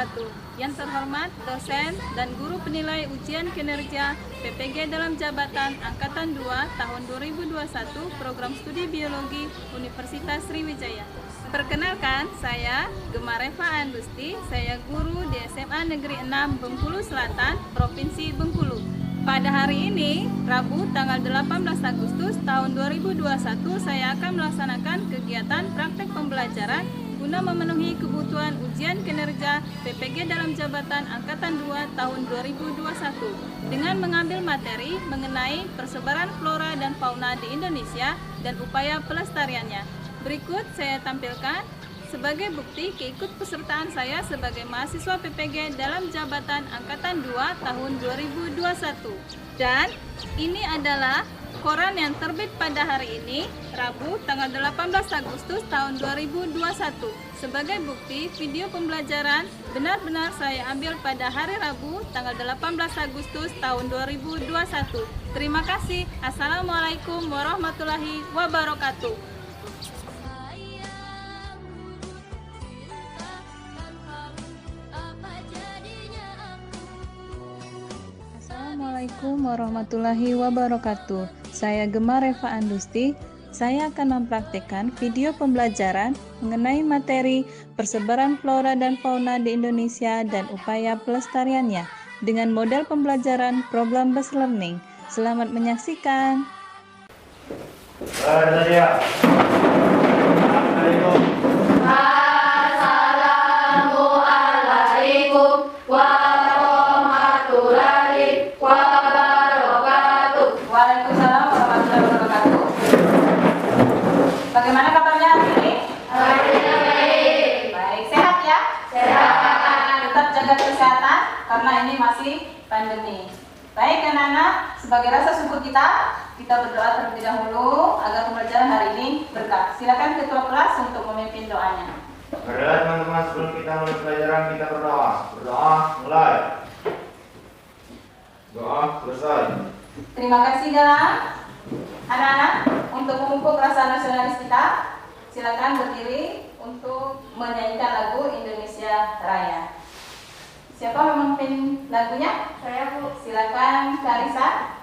wabarakatuh. Yang terhormat dosen dan guru penilai ujian kinerja PPG dalam jabatan Angkatan 2 tahun 2021 Program Studi Biologi Universitas Sriwijaya. Perkenalkan, saya Gemma Reva Andusti, saya guru di SMA Negeri 6 Bengkulu Selatan, Provinsi Bengkulu. Pada hari ini, Rabu tanggal 18 Agustus tahun 2021, saya akan melaksanakan kegiatan praktek pembelajaran guna memenuhi kebutuhan ujian kinerja PPG dalam jabatan Angkatan 2 tahun 2021 dengan mengambil materi mengenai persebaran flora dan fauna di Indonesia dan upaya pelestariannya. Berikut saya tampilkan sebagai bukti keikutpesertaan saya sebagai mahasiswa PPG dalam jabatan Angkatan 2 tahun 2021. Dan ini adalah koran yang terbit pada hari ini, Rabu tanggal 18 Agustus tahun 2021. Sebagai bukti, video pembelajaran benar-benar saya ambil pada hari Rabu tanggal 18 Agustus tahun 2021. Terima kasih. Assalamualaikum warahmatullahi wabarakatuh. Assalamualaikum warahmatullahi wabarakatuh. Saya Gemma Reva Andusti. Saya akan mempraktikkan video pembelajaran mengenai materi persebaran flora dan fauna di Indonesia dan upaya pelestariannya dengan model pembelajaran problem based learning. Selamat menyaksikan. Assalamualaikum warahmatullahi wabarakatuh. Waalaikumsalam warahmatullahi wabarakatuh. Bagaimana kabarnya hari ini? Baik. Baik, sehat ya? Sehat. Tetap jaga kesehatan karena ini masih pandemi. Baik anak-anak, sebagai rasa syukur kita berdoa terlebih dahulu agar pembelajaran hari ini berkah. Silakan ketua kelas untuk memimpin doanya. Marilah teman-teman, sebelum kita mulai pelajaran kita berdoa. Berdoa mulai. Doa selesai. Terima kasih galang anak-anak untuk memupuk rasa nasionalis kita. Silakan berdiri untuk menyanyikan lagu Indonesia Raya. Siapa memimpin lagunya? Saya Bu. Silakan Karisa.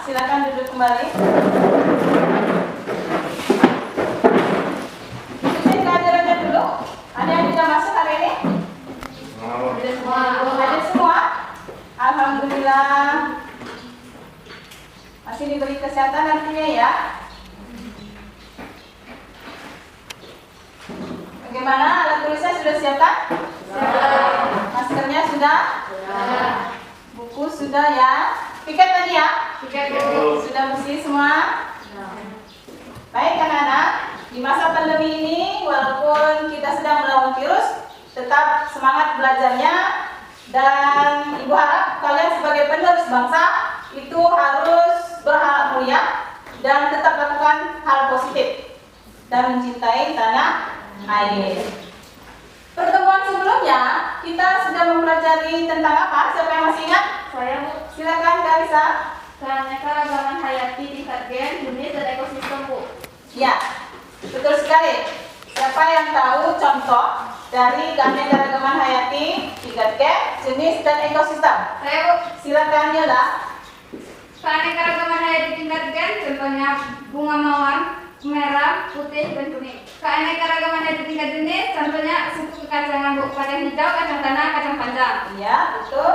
Silakan duduk kembali. Ikuti kehadirannya dulu. Ada yang tidak masuk hari ini? Hadir semua? Alhamdulillah. Masih diberi kesehatan nantinya ya. Bagaimana, alat tulisnya sudah siapkan? Siap. Maskernya sudah? Sudah. Buku sudah ya? Piket tadi ya? Piket sudah bersih semua? Baik anak-anak, di masa pandemi ini walaupun kita sedang melawan virus, tetap semangat belajarnya dan Ibu harap kalian sebagai penerus bangsa itu harus berharap mulia dan tetap lakukan hal positif dan mencintai tanah air. Pertemuan sebelumnya kita sudah mempelajari tentang apa? Siapa yang masih ingat? Saya, Bu. Silakan Karisa. Keanekaragaman hayati tingkat gen, unit, dan ekosistem, Bu. Ya, betul sekali. Siapa yang tahu contoh dari keanekaragaman hayati tingkat gen, jenis, dan ekosistem? Saya, Bu. Silakan Yola. Keanekaragaman hayati tingkat gen, contohnya bunga mawar, merah, putih, dan kuning. Keanekaragaman hayati tingkat jenis, contohnya suku kekacangan, Bu. Kacang hijau, kacang tanah, kacang panjang. Iya, betul.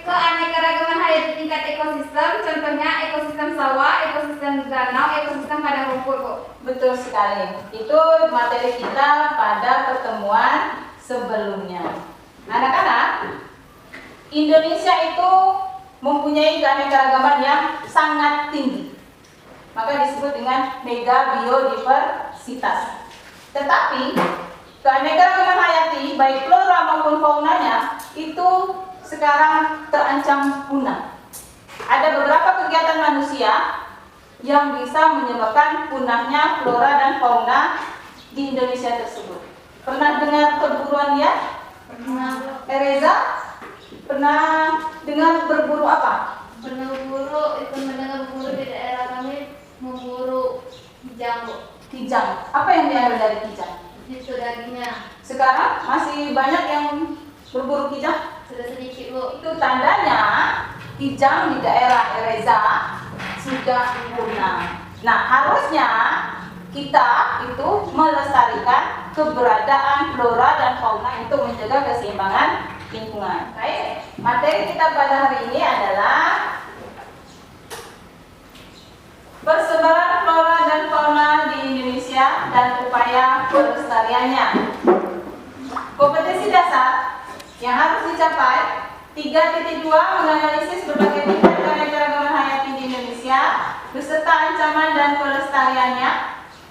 Keanekaragaman hayati tingkat ekosistem, contohnya ekosistem sawah, ekosistem danau, ekosistem padang rumput, Bu. Betul sekali. Itu materi kita pada pertemuan sebelumnya. Anak-anak, Indonesia itu mempunyai keanekaragaman yang sangat tinggi. Maka disebut dengan mega biodiversitas. Tetapi keanekaragaman hayati baik flora maupun faunanya itu sekarang terancam punah. Ada beberapa kegiatan manusia yang bisa menyebabkan punahnya flora dan fauna di Indonesia tersebut. Pernah dengar perburuan liar? Pernah, Ereza? Pernah dengar berburu apa? berburu, itu mendengar berburu di daerah kami, memburu kijang, Bu. Kijang. Apa yang diambil dari kijang? Itu dagingnya. Sekarang masih banyak yang berburu kijang. Sudah sedikit, Bu. Itu tandanya kijang di daerah Ereza sudah punah. Nah, harusnya kita itu melestarikan keberadaan flora dan fauna untuk menjaga keseimbangan lingkungan. Baik, materi kita pada hari ini adalah persebaran flora dan fauna di Indonesia dan upaya pelestariannya. Kompetensi dasar yang harus dicapai 3.2 menganalisis berbagai tingkat keanekaragaman hayati di Indonesia beserta ancaman dan pelestariannya.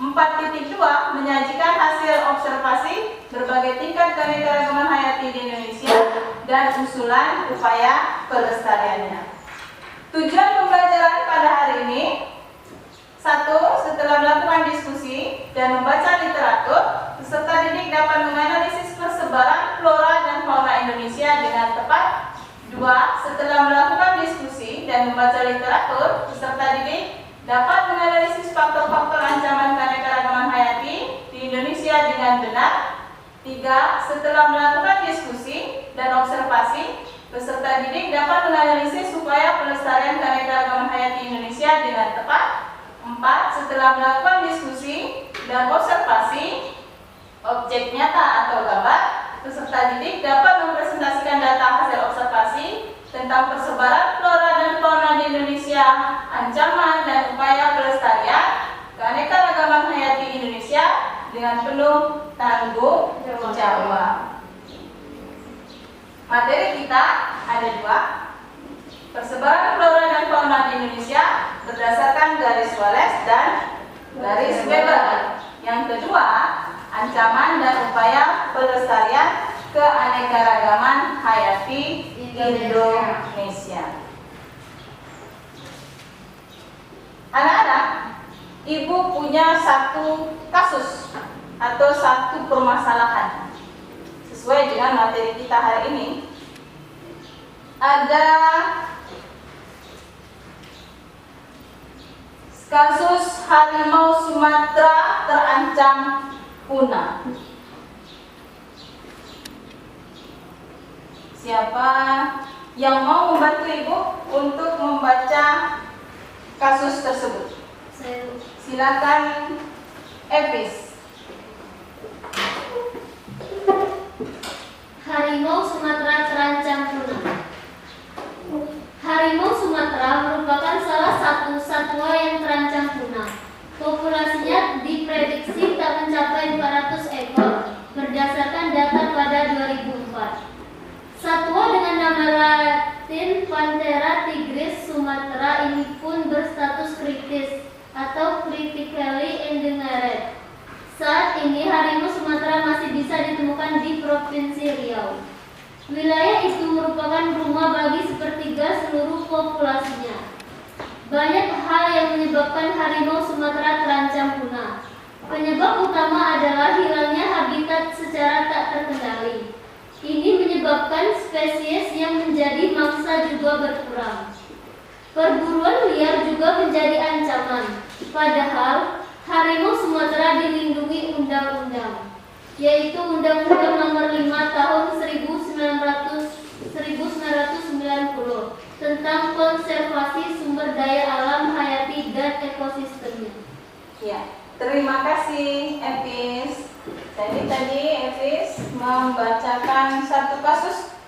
4.2 menyajikan hasil observasi berbagai tingkat keanekaragaman hayati di Indonesia dan usulan upaya pelestariannya. Tujuan pembelajaran pada hari ini: 1. Setelah melakukan diskusi dan membaca literatur, peserta didik dapat menganalisis persebaran flora dan fauna Indonesia dengan tepat. 2. Setelah melakukan diskusi dan membaca literatur, peserta didik dapat menganalisis faktor-faktor ancaman keanekaragaman hayati di Indonesia dengan benar. 3. Setelah melakukan diskusi dan observasi, peserta didik dapat menganalisis upaya pelestarian keanekaragaman hayati Indonesia dengan tepat. 4. Setelah melakukan diskusi dan observasi objek nyata atau gambar, peserta didik dapat mempresentasikan data hasil observasi tentang persebaran flora dan fauna di Indonesia, ancaman dan upaya pelestarian keanekaragaman hayati Indonesia dengan penuh tanggung jawab. Materi kita ada 2. Persebaran flora dan fauna di Indonesia berdasarkan garis Wallace dan garis Weber. Yang kedua, ancaman dan upaya pelestarian keanekaragaman hayati Indonesia. Anak-anak, Ibu punya satu kasus atau satu permasalahan sesuai dengan materi kita hari ini. Ada kasus harimau Sumatera terancam punah. Siapa yang mau membantu Ibu untuk membaca kasus tersebut? Saya, Silakan, Evis. Harimau Sumatera terancam punah. Harimau Sumatera merupakan salah satu satwa yang terancam punah. Populasinya diprediksi tak mencapai 400 ekor berdasarkan data pada 2004. Satwa dengan nama latin Panthera tigris Sumatera ini pun berstatus kritis atau critically endangered. Saat ini harimau Sumatera masih bisa ditemukan di Provinsi Riau. Wilayah itu merupakan rumah bagi sepertiga seluruh populasinya. Banyak hal yang menyebabkan harimau Sumatera terancam punah. Penyebab utama adalah hilangnya habitat secara tak terkendali. Ini menyebabkan spesies yang menjadi mangsa juga berkurang. Perburuan liar juga menjadi ancaman. Padahal harimau Sumatera dilindungi undang-undang, yaitu Undang-Undang Nomor 5 Tahun 1990 tentang konservasi sumber daya alam hayati dan ekosistemnya. Ya, terima kasih Evis. Jadi tadi Evis membacakan satu kasus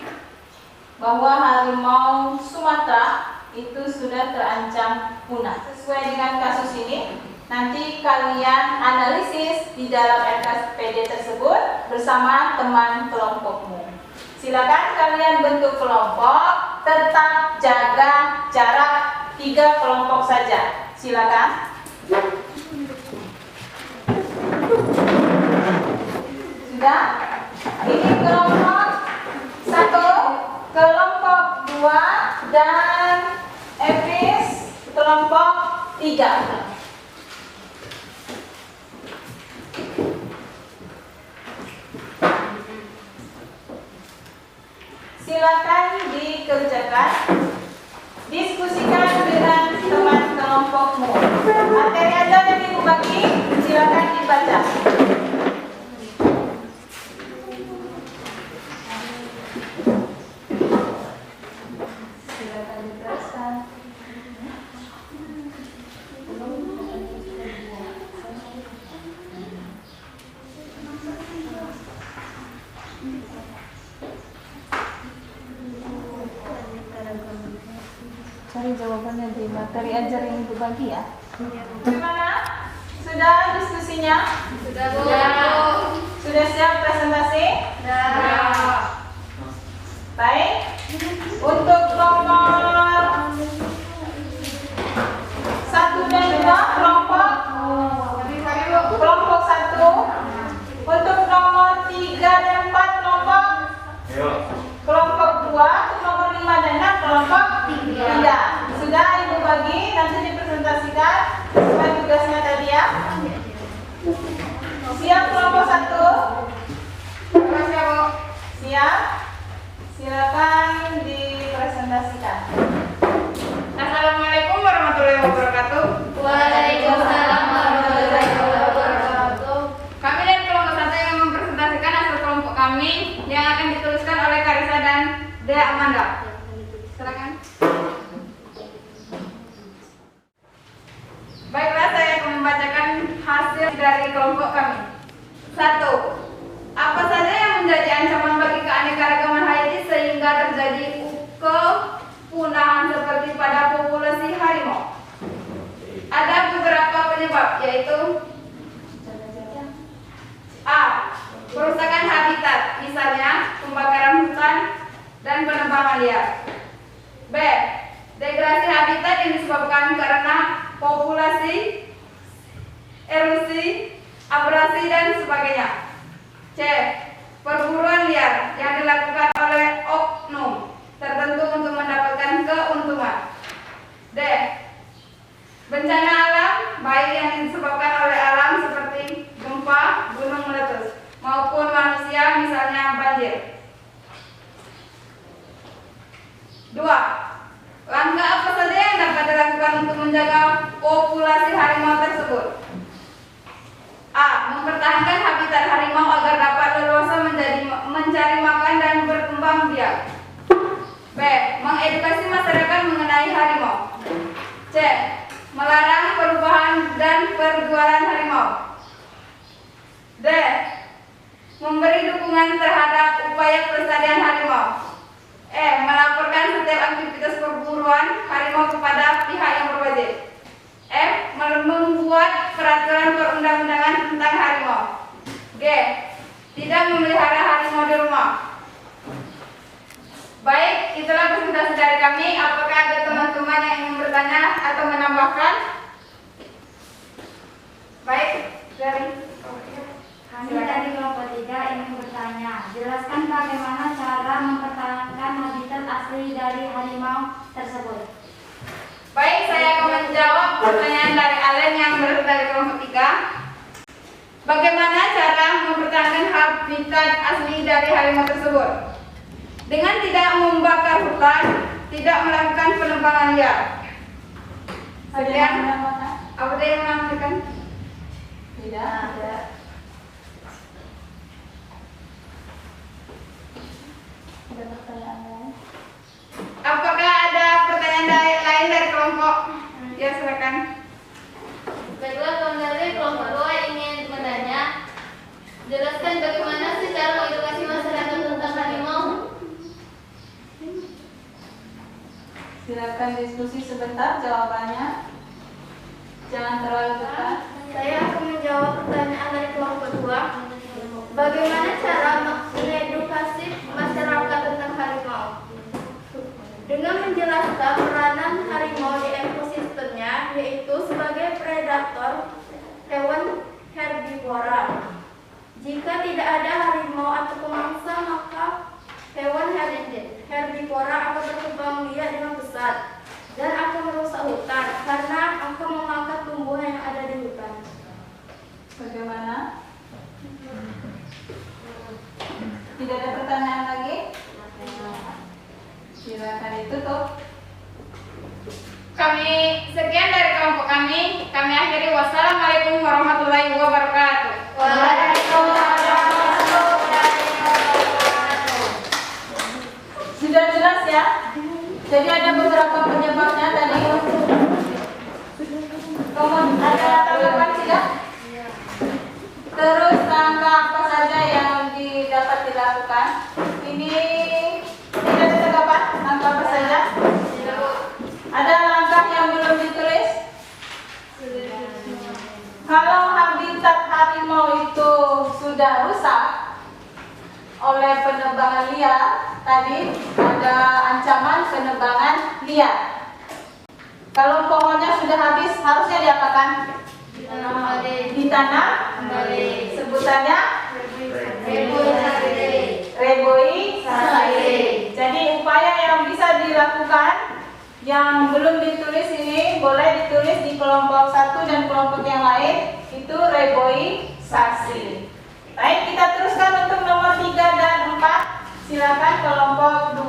bahwa harimau Sumatera itu sudah terancam punah. Sesuai dengan kasus ini, nanti kalian analisis di dalam RKPD tersebut bersama teman kelompokmu. Silakan kalian bentuk kelompok, tetap jaga jarak 3 kelompok saja. Silakan. Sudah? Ini kelompok 1, kelompok 2, dan Evis kelompok 3. Silakan dikerjakan, diskusikan dengan teman kelompokmu. Materi aja yang ibu bagi, silakan dibaca. Silakan diteruskan. Cari jawabannya di materi ajar yang ibu bagi ya. Gimana? Sudah diskusinya? Sudah, Bu. Sudah siap presentasi? Sudah. Baik. Untuk nomor 1 dan 2 kelompok 1. Untuk nomor 3 dan 4 kelompok. Kelompok 2, nomor 5 dan 6 kelompok 3. Sudah ibu bagi, nanti dipresentasikan sesuai tugasnya tadi ya. Siap kelompok 1? Siap, Bu. Siap? Silakan dipresentasikan. Assalamualaikum warahmatullahi wabarakatuh. Waalaikumsalam warahmatullahi wabarakatuh. Kami dari kelompok 1 yang mempresentasikan hasil kelompok kami yang akan dituliskan oleh Karisa dan Dea Amanda. Silakan. Baiklah, saya akan membacakan hasil dari kelompok kami. 1. Apa saja yang menjadi ancaman bagi keanekaragaman hayati sehingga terjadi kepunahan seperti pada populasi harimau? Ada beberapa penyebab, yaitu A. Perusakan habitat, misalnya pembakaran hutan dan penebangan liar. B. Degradasi habitat yang disebabkan karena populasi, erosi, abrasi, dan sebagainya. C. Perburuan liar yang dilakukan oleh oknum tertentu untuk mendapatkan keuntungan. D. Bencana alam, baik yang disebabkan oleh alam seperti gempa, gunung meletus, maupun manusia, misalnya banjir. 2. Langkah apa saja yang dapat dilakukan untuk menjaga populasi harimau tersebut? A. Mempertahankan habitat harimau agar dapat leluasa mencari makan dan berkembang biak. B. Mengedukasi masyarakat mengenai harimau. C. Melarang perubahan dan perjualan harimau. D. Memberi dukungan terhadap upaya pelestarian harimau. E. Melaporkan setiap aktivitas perburuan harimau kepada pihak yang berwajib. F. Membuat peraturan perundang-undangan tentang harimau. G. Tidak memelihara harimau di rumah. Baik, itulah presentasi dari kami. Apakah ada teman-teman yang ingin bertanya atau menambahkan? Baik, dari Kami dari kelompok 3 ingin bertanya, jelaskan bagaimana cara mempertahankan Pertanyaan dari Alen yang berasal dari kelompok 3. Bagaimana cara mempertahankan habitat asli dari harimau tersebut? Dengan tidak membakar hutan, tidak melakukan penebangan liar. Sekian. Apa yang menambahkan? Tidak. Ada pertanyaan lain? Apakah ada pertanyaan lain dari kelompok? Ya, silakan. Kedua, dari kelompok 2 ingin bertanya, jelaskan bagaimana sih cara mengedukasi masyarakat tentang harimau? Silakan diskusi sebentar jawabannya. Jangan terlalu dekat. Saya akan menjawab pertanyaan dari kelompok 2. Bagaimana cara mengedukasi masyarakat tentang harimau? Dengan menjelaskan peranan harimau di ekosistemnya, yaitu sebagai predator hewan herbivora. Jika tidak ada harimau atau pemangsa, maka hewan herbivora akan berkembang biak dengan pesat dan akan merusak hutan karena akan memakan tumbuhan yang ada di hutan. Bagaimana? Tidak ada pertanyaan lagi? Silakan ditutup. Sekian dari kelompok kami. Kami akhiri. Wassalamualaikum warahmatullahi wabarakatuh. Sudah jelas ya? Jadi ada beberapa penyebabnya tadi. Kemudian ada tanggapan tidak? Terus langkah apa saja yang dapat dilakukan? Ini tidak ada tanggapan? Langkah apa saja? Ada langkah yang belum ditulis? Kalau habitat harimau itu sudah rusak oleh penebangan liar, tadi ada ancaman penebangan liar. Kalau pohonnya sudah habis, harusnya diapakan? Ditanam kembali. Sebutannya reboisasi. Jadi upaya yang bisa dilakukan yang belum ditulis ini boleh ditulis di kelompok 1 dan kelompok yang lain, itu reboisasi. Baik, kita teruskan untuk nomor 3 dan 4. Silakan kelompok 2.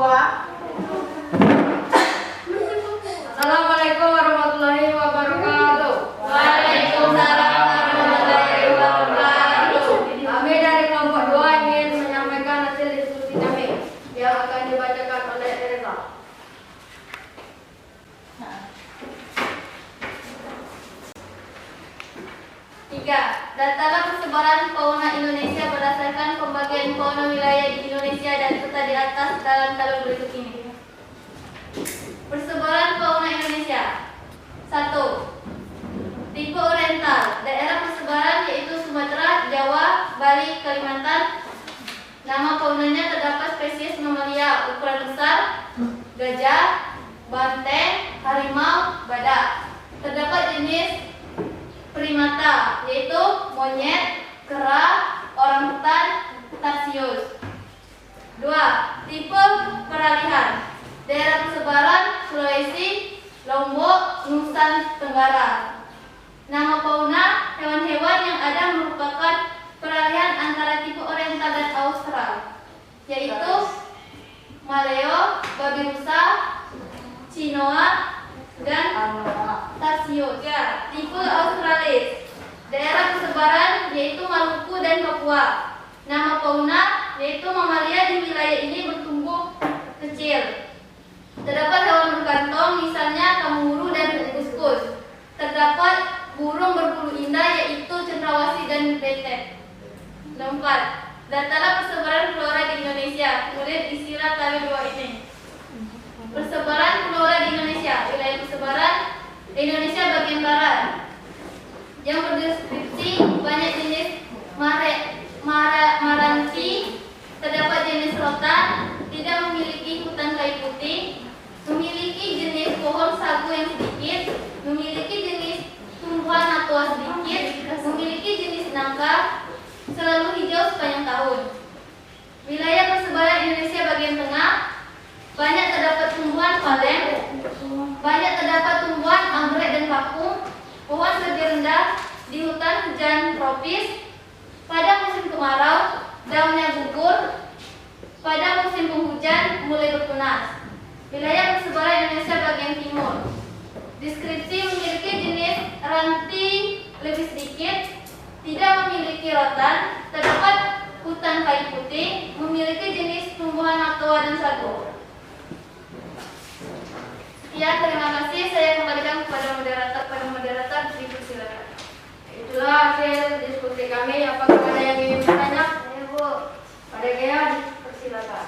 Assalamualaikum warahmatullahi wabarakatuh. Waalaikumsalam warahmatullahi wabarakatuh. Kami dari kelompok 2 ingin menyampaikan hasil diskusi kami yang akan dibacakan oleh Reza. Datalah persebaran fauna Indonesia berdasarkan pembagian fauna wilayah di Indonesia dan serta di atas dalam tabel berikut ini. Persebaran fauna Indonesia. 1. Tipe oriental. Daerah persebaran yaitu Sumatera, Jawa, Bali, Kalimantan. Nama faunanya terdapat spesies mamalia ukuran besar, gajah, banteng, harimau, badak. Terdapat jenis primata yaitu monyet, kera, orangutan, tarsius. 2. Tipe peralihan. Daerah persebaran Sulawesi, Lombok, Nusa Tenggara. Nama fauna hewan-hewan yang ada merupakan peralihan antara tipe oriental dan austral, yaitu maleo, babi rusa, cinoa, dan tarsius. Ya, tipe australis. Daerah persebaran yaitu Maluku dan Papua. Nama fauna yaitu mamalia di wilayah ini bertumbuh kecil. Terdapat hewan berkantong, misalnya kanguru dan kuskus. Terdapat burung berbulu indah yaitu cendrawasih dan betet. 4. Datalah persebaran flora di Indonesia. Kemudian isilah tabel 2 ini. Persebaran flora di Indonesia. Wilayah persebaran di Indonesia bagian barat yang berdeskripsi banyak jenis maranti. Terdapat jenis rotan, tidak memiliki hutan kayu putih, memiliki jenis pohon sagu yang sedikit, memiliki jenis tumbuhan natua sedikit, memiliki jenis nangka, selalu hijau sepanjang tahun. Wilayah persebaran Indonesia bagian tengah, banyak terdapat tumbuhan palem, banyak terdapat tumbuhan anggrek dan bakung, hujan tropis. Pada musim kemarau, daunnya gugur. Pada musim penghujan, mulai bertunas. Wilayah persebaran Indonesia bagian timur. Deskripsi memiliki jenis ranting lebih sedikit, tidak memiliki rotan, terdapat hutan kayu putih, memiliki jenis tumbuhan aqua dan sagu. Sekian, terima kasih. Saya kembalikan kepada moderator, dipersilakan. Itulah hasil diskusi kami. Apakah ada yang ingin bertanya? Ayo Bu, Pada Gaya, dipersilakan.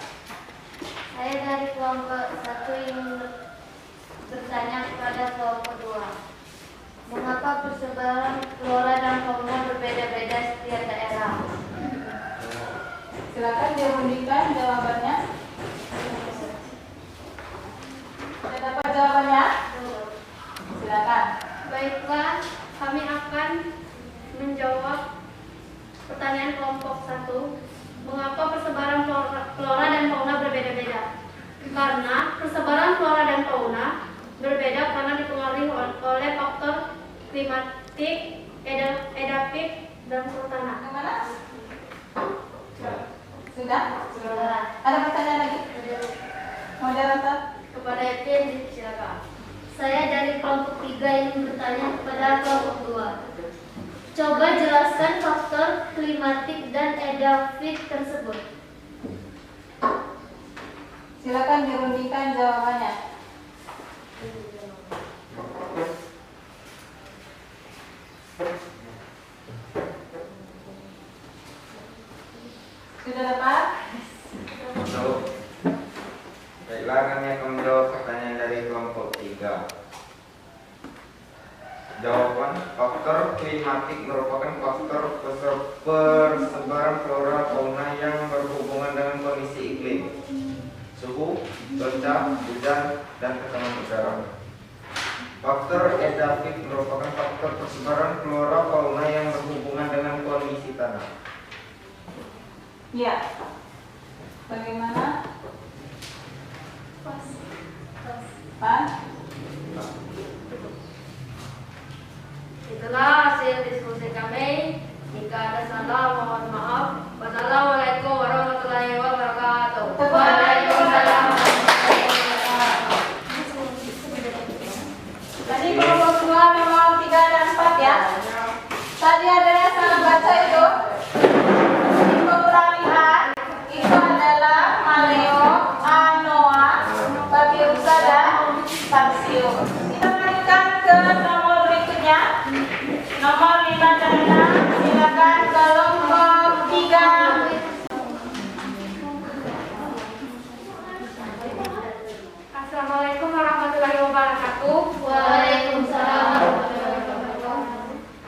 saya dari kelompok 1 ingin bertanya kepada kelompok 2. Mengapa persebaran flora dan fauna berbeda-beda setiap daerah? Silakan dirundikan jawabannya. Sudah dapat jawabannya? Silakan. Baiklah, kami akan menjawab pertanyaan kelompok 1. Mengapa persebaran flora dan fauna berbeda-beda? Karena persebaran flora dan fauna berbeda karena dipengaruhi oleh faktor klimatik, edafik, dan suhu tanah. Yang mana? Sudah? Sudah. Ada pertanyaan lagi? Moderator? Kepada Epin, silakan. Saya dari kelompok 3 ingin bertanya kepada kelompok 2. Coba jelaskan faktor klimatik dan edafik tersebut. Silakan dirundikan jawabannya. Sudah dapat? Untuk baiklah, kami akan menjawab pertanyaan dari kelompok 3. Jawaban, faktor klimatik merupakan faktor persebaran flora fauna yang berhubungan dengan kondisi iklim, suhu, cuaca, hujan, dan tekanan udara. Faktor edafik merupakan faktor persebaran flora fauna yang berhubungan dengan kondisi tanah. Ya. Bagaimana? Pak? Itulah hasil diskusi kami. Jika ada salah, mohon maaf. Wassalamualaikum warahmatullahi wabarakatuh. Waalaikumsalam. Tadi kelompok 2 nomor 3 dan 4 ya. Tadi ada yang salah baca itu. Info kurang lihat. Itu adalah Maleo, Anoa, Babirusa, dan Tarsio. Kita lanjutkan ke nomor berikutnya. Nomor 5 dan 6. Silakan kelompok 3. Assalamualaikum warahmatullahi wabarakatuh. Waalaikumsalam warahmatullahi wabarakatuh.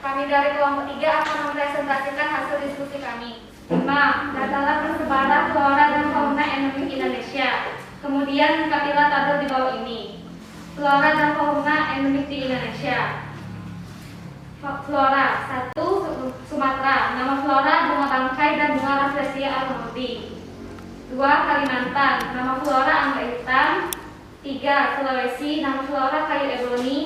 Kami dari kelompok 3 akan mempresentasikan hasil diskusi kami. 5. Datalah persebaran flora dan fauna endemik Indonesia. Kemudian lengkapilah tabel di bawah ini. Flora dan fauna endemik di Indonesia. Flora 1. Sumatera. Nama flora bunga bangkai dan bunga rafflesia almondii. 2. Kalimantan. Nama flora anggrek hitam. 3. Sulawesi. Nama flora kayu eboni.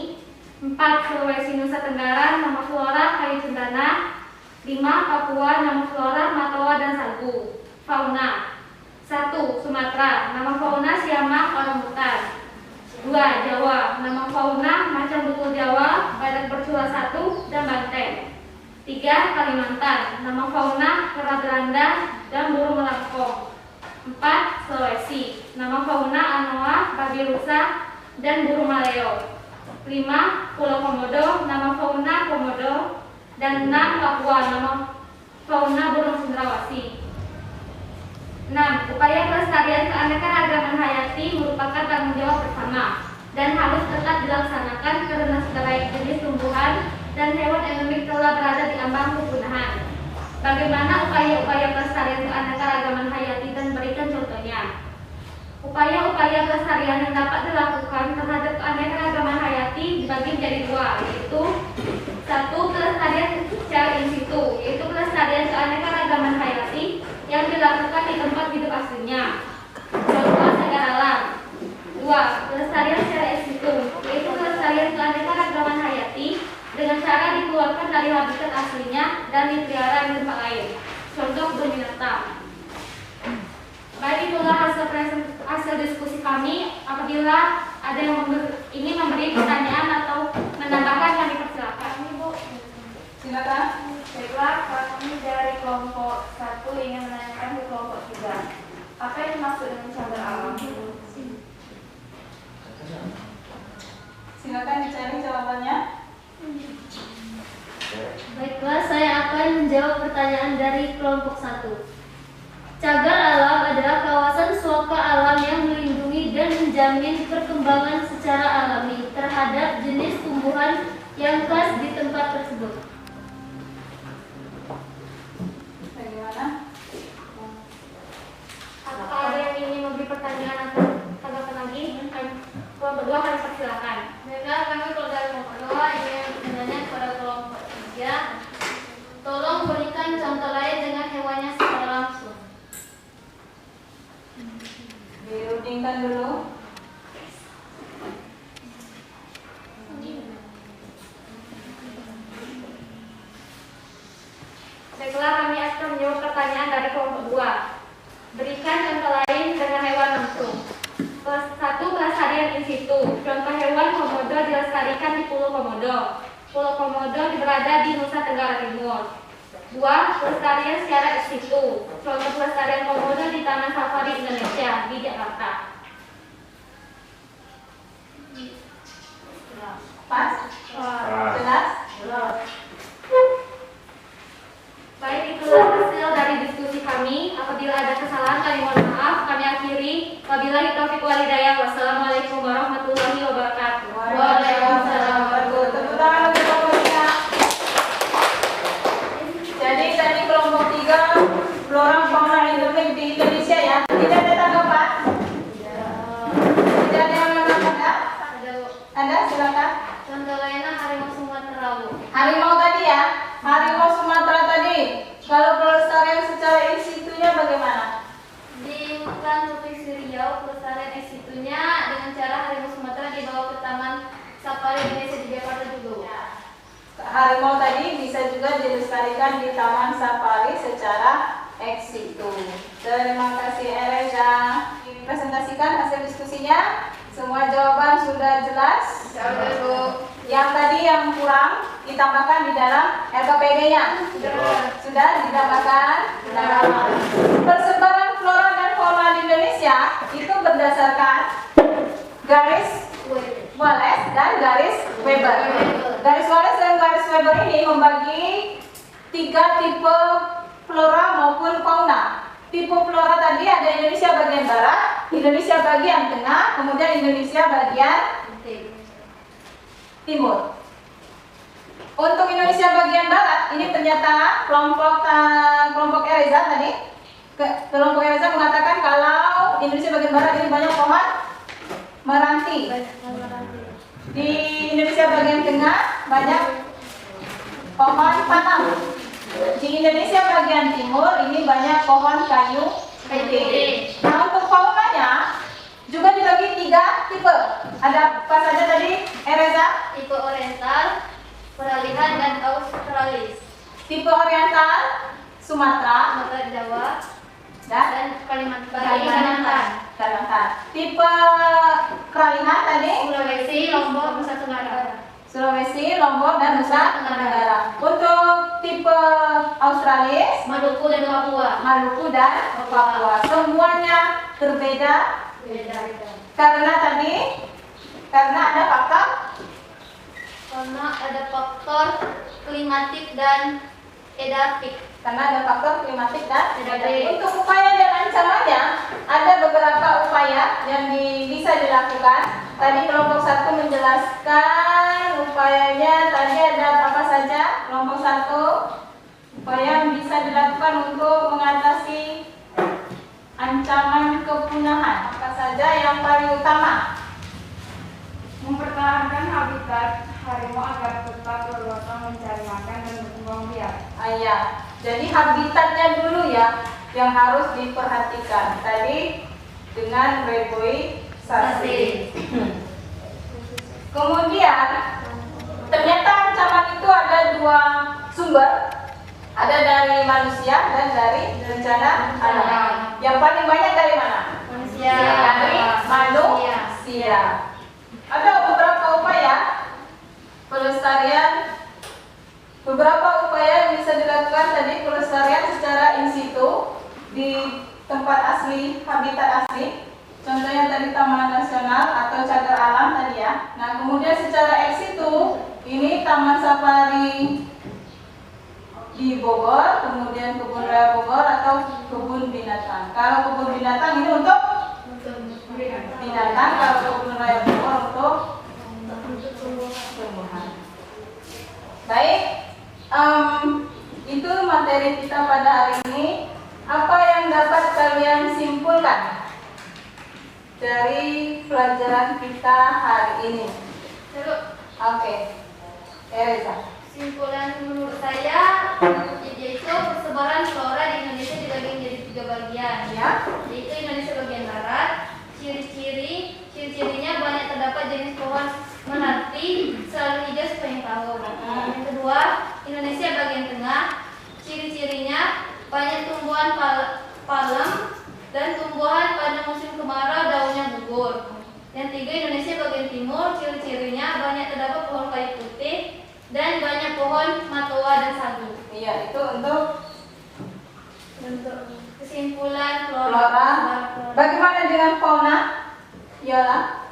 4. Sulawesi Nusa Tenggara. Nama flora kayu cendana. 5. Papua. Nama flora matoa dan sagu. Fauna 1. Sumatera. Nama fauna siamang orangutan. 2. Jawa. Nama fauna macan tutul Jawa, badak bercula 1, dan banteng. 3. Kalimantan. Nama fauna kera Belanda dan burung melangkong. 4. Sulawesi. Nama fauna anoa, babirusa, dan burung maleo. 5. Pulau Komodo. Nama fauna komodo. Dan 6. Papua. Nama fauna burung cendrawasih. 6. Upaya pelestarian keanekaragaman hayati merupakan tanggung jawab bersama dan harus tetap dilaksanakan karena segala jenis tumbuhan dan hewan endemik telah berada di ambang kepunahan. Bagaimana upaya-upaya pelestarian keanekaragaman hayati dan berikan contohnya. Upaya-upaya pelestarian yang dapat dilakukan terhadap keanekaragaman hayati dibagi menjadi 2, yaitu 1. Pelestarian secara in situ, yaitu pelestarian keanekaragaman hayati yang dilakukan di tempat hidup aslinya, contoh cagar alam. 2. Pelestarian secara ex situ, yaitu pelestarian keanekaragaman hayati dengan cara dikeluarkan dari habitat aslinya dan dipelihara di tempat lain. Contoh kebun binatang. Baik, itulah hasil diskusi kami. Apabila ada yang ingin memberi pertanyaan atau menambahkan, kami persilakan. Ibu, Silakan. baiklah, kami dari kelompok 1 ingin menanyakan ke kelompok 3. Apa yang dimaksud dengan cagar alam? Silakan dicari jawabannya. Baiklah, saya akan menjawab pertanyaan dari kelompok 1. Cagar alam adalah kawasan suaka alam yang melindungi dan menjamin perkembangan secara alami terhadap jenis tumbuhan yang khas di tempat tersebut. Bagaimana? Apakah ada yang ingin memberi pertanyaan atau tanggapan lagi? Kelompok 2 kami persilakan. Baiklah, kami kalau dari kelompok 2 ingin menanya kepada kelompok 3. Tolong berikan contoh lain dengan hewannya secara langsung. Dirundingkan dulu. Baiklah, kami akan menjawab pertanyaan dari kelompok 2. Berikan contoh lain dengan hewan langsung. 1. Pelestarian in situ. Contoh hewan komodo dilestarikan di Pulau Komodo. Pulau Komodo berada di Nusa Tenggara Timur. 2. Pelestarian secara ex situ. Contoh pelestarian komodo di Taman Safari Indonesia di Jakarta. Pas? Jelas? Baik, itulah hasil dari diskusi kami. Apabila ada kesalahan, kami mohon maaf. Kami akhiri. Wabillahi taufiq wal hidayah. Wassalamualaikum warahmatullahi wabarakatuh. Waalaikumsalam warahmatullahi wabarakatuh. Tepuk tangan untuk kelompok 3. Jadi tadi kelompok 3 flora fauna endemik di Indonesia ya. Tidak ada tanggapan? Tidak ada yang menambahkan? Ada, silakan. Contoh lainnya harimau Sumatera, Bu. Harimau tadi ya. Harimau Sumatera tadi. Kalau pelestarian secara in situnya bagaimana? Di hutan Provinsi Riau, pelestarian ex situnya dengan cara harimau Sumatera dibawa ke Taman Safari Indonesia di Jakarta juga, Bu. Harimau tadi bisa juga dilestarikan di Taman Safari secara ex situ. Terima kasih Ereza. Presentasikan hasil diskusinya. Semua jawaban sudah jelas. Yang tadi yang kurang ditambahkan di dalam RKPD-nya. Sudah ditambahkan. Nah, persebaran flora dan fauna di Indonesia itu berdasarkan garis Wallace dan garis Weber. Garis Wallace dan garis Weber ini membagi 3 tipe flora maupun fauna. Tipe flora tadi ada Indonesia bagian barat, Indonesia bagian tengah, kemudian Indonesia bagian timur. Untuk Indonesia bagian barat ini ternyata kelompok Ereza tadi, kelompok Ereza mengatakan kalau Indonesia bagian barat ini banyak pohon meranti. Di Indonesia bagian tengah banyak pohon panang. Di Indonesia bagian timur ini banyak pohon kayu pete. Nah, untuk faunanya juga dibagi 3 tipe. Ada apa saja tadi, Ereza? Tipe oriental, peralihan, dan australis. Tipe oriental, Sumatera, Sumatera, Jawa, dan dan Kalimantan. Kalimantan. Tipe peralihan tadi, Sulawesi, Lombok, Nusa Tenggara. Sulawesi, Lombok, dan Nusa Tenggara. Untuk tipe Australis, Maluku dan Papua. Maluku dan Papua. Semuanya berbeda Beda. karena ada faktor Karena ada faktor klimatik dan edatik. klimatik dan Edatik. untuk upaya dan ancamannya ada beberapa upaya yang bisa dilakukan. Tadi kelompok 1 menjelaskan upayanya. Tadi ada apa saja? Kelompok 1 upaya yang bisa dilakukan untuk mengatasi ancaman kepunahan. Apa saja yang paling utama? Mempertahankan habitat harimau agar tetap berluasan mencari makan dan berkembang biak. Ya. Jadi habitatnya dulu ya yang harus diperhatikan. Tadi dengan reboisasi. Kemudian ternyata ancaman itu ada dua sumber, ada dari manusia dan dari bencana alam. Yang paling banyak dari mana? Manusia. Dari manusia. Ada beberapa upaya pelestarian, beberapa upaya yang bisa dilakukan tadi pelestarian secara in situ di tempat asli, habitat asli. Contohnya tadi Taman Nasional atau Cagar Alam tadi ya. Nah, kemudian secara ex situ ini Taman Safari di Bogor, kemudian Kebun Raya Bogor atau kebun binatang. Kalau kebun binatang ini untuk binatang, kalau Kebun Raya Bogor untuk tumbuhan. Baik, itu materi kita pada hari ini. Apa yang dapat kalian simpulkan dari pelajaran kita hari ini? Oke, Ereza. Kesimpulan menurut saya yaitu persebaran flora di Indonesia dibagi menjadi 3 bagian, Ya. yaitu Indonesia bagian barat. Ciri-cirinya banyak terdapat jenis pohon melati selalu hijau sepanjang tahun. Yang kedua, Indonesia bagian tengah. Ciri-cirinya banyak tumbuhan palem dan tumbuhan pada musim kemarau daunnya gugur. Yang tiga, Indonesia bagian timur. Ciri-cirinya banyak terdapat pohon kayu putih dan banyak pohon matoa dan sagu. Iya, itu untuk Kesimpulan flora. Bagaimana dengan fauna? Yola.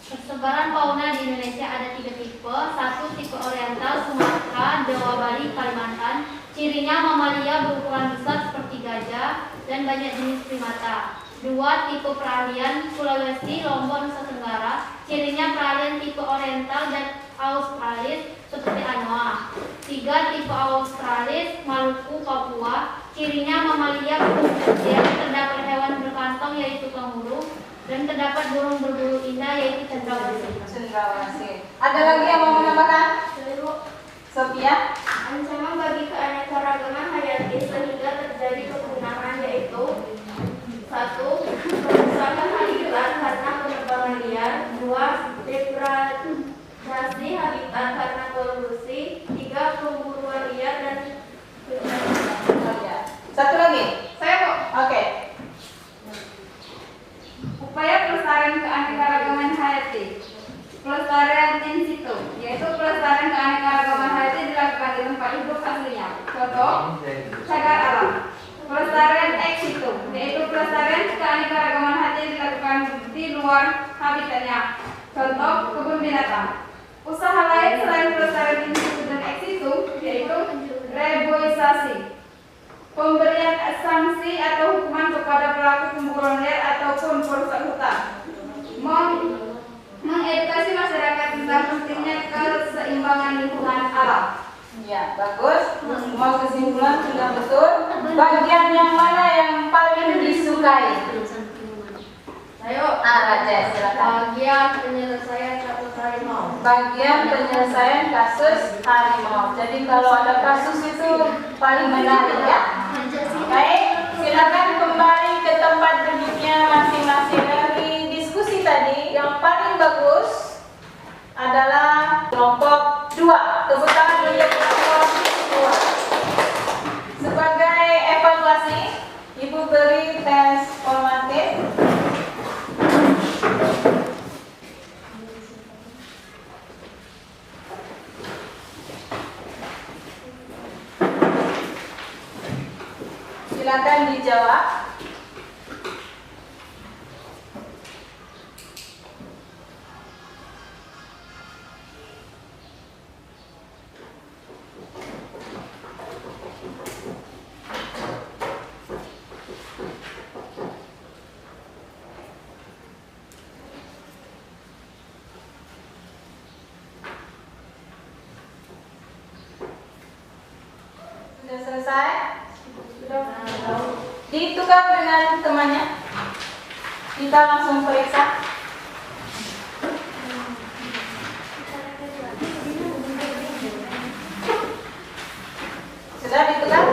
Persebaran fauna di Indonesia ada 3 tipe. 1, tipe oriental, Sumatera, Jawa, Bali, Kalimantan. Cirinya mamalia berukuran besar seperti gajah dan banyak jenis primata. 2, tipe peralihan, Sulawesi, Lombok, Nusa Tenggara. Cirinya peralihan tipe oriental dan australis seperti anoa. 3, tipe australis, Maluku, Papua. Cirinya mamalia berukuran kecil, terdapat hewan berkantong yaitu kanguru, dan terdapat burung berbulu indah yaitu Cendrawasih. Ada lagi yang mau menambahkan? Sophia? ancaman bagi keanekaragaman hayati sehingga terjadi kepunahan yaitu 1. Kerusakan habitat karena penebangan liar. 2. Degradasi habitat karena polusi. 3. Pemburuan liar dan Satu lagi. saya kok. Oke. Upaya pelestarian keanekaragaman hayati. Pelestarian in situ, yaitu pelestarian keanekaragaman hayati dilakukan di tempat hidup aslinya. Contoh, cagar alam. Pelestarian ex situ, yaitu pelestarian keanekaragaman hayati dilakukan di luar habitatnya. Contoh, kebun binatang. Usaha lain selain pelestarian in situ dan ex situ, yaitu reboisasi. Pemberian sanksi atau hukuman kepada pelaku pemburuan liar ataupun perusak hutan. Mengedukasi masyarakat tentang pentingnya keseimbangan lingkungan alam. Ya, bagus. Semua kesimpulan sudah betul. Bagian yang mana yang paling disukai? Ayo, Raja, silakan. bagian penyelesaian kasus harimau. Bagian penyelesaian kasus harimau. Jadi kalau ada kasus itu paling menarik ya. Baik, silakan kembali ke tempat duduknya masing-masing. Dari diskusi tadi yang paling bagus adalah kelompok 2. Tepuk tangan untuk kelompok 2. Sebagai evaluasi, Ibu beri tes formatif. Silakan dijawab. Sudah selesai? Ditukar dengan temannya. Kita langsung periksa. Sudah ditukar?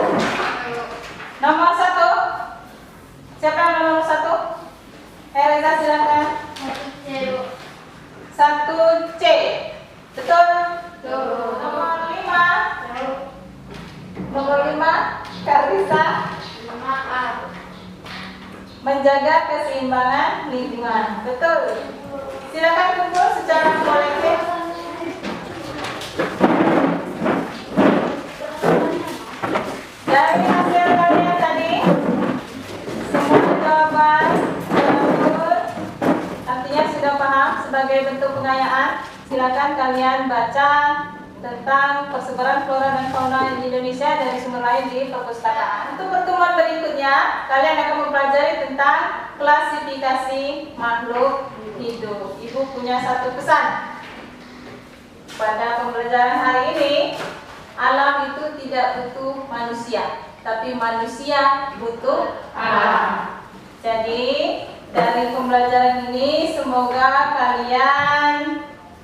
Nomor 1. Siapa yang nomor 1? Ereza silakan. 1C. Betul? Nomor 5. menjaga keseimbangan lingkungan. Betul. Silakan kumpul secara kolektif. Dari hasil kalian tadi, semua jawaban betul, artinya sudah paham sebagai bentuk pengayaan. Silakan kalian baca tentang persebaran flora dan fauna di Indonesia dari sumber lain di perpustakaan. Untuk pertemuan berikutnya, kalian akan mempelajari tentang klasifikasi makhluk hidup. Ibu punya satu pesan. Pada pembelajaran hari ini, alam itu tidak butuh manusia, tapi manusia butuh alam. Jadi, dari pembelajaran ini semoga kalian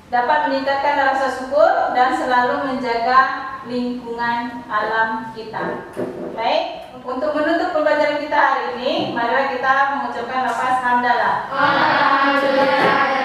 dapat meningkatkan rasa syukur dan selalu menjaga lingkungan alam kita. Baik, untuk menutup pembelajaran kita hari ini, marilah kita mengucapkan lafaz hamdalah. Alhamdulillah.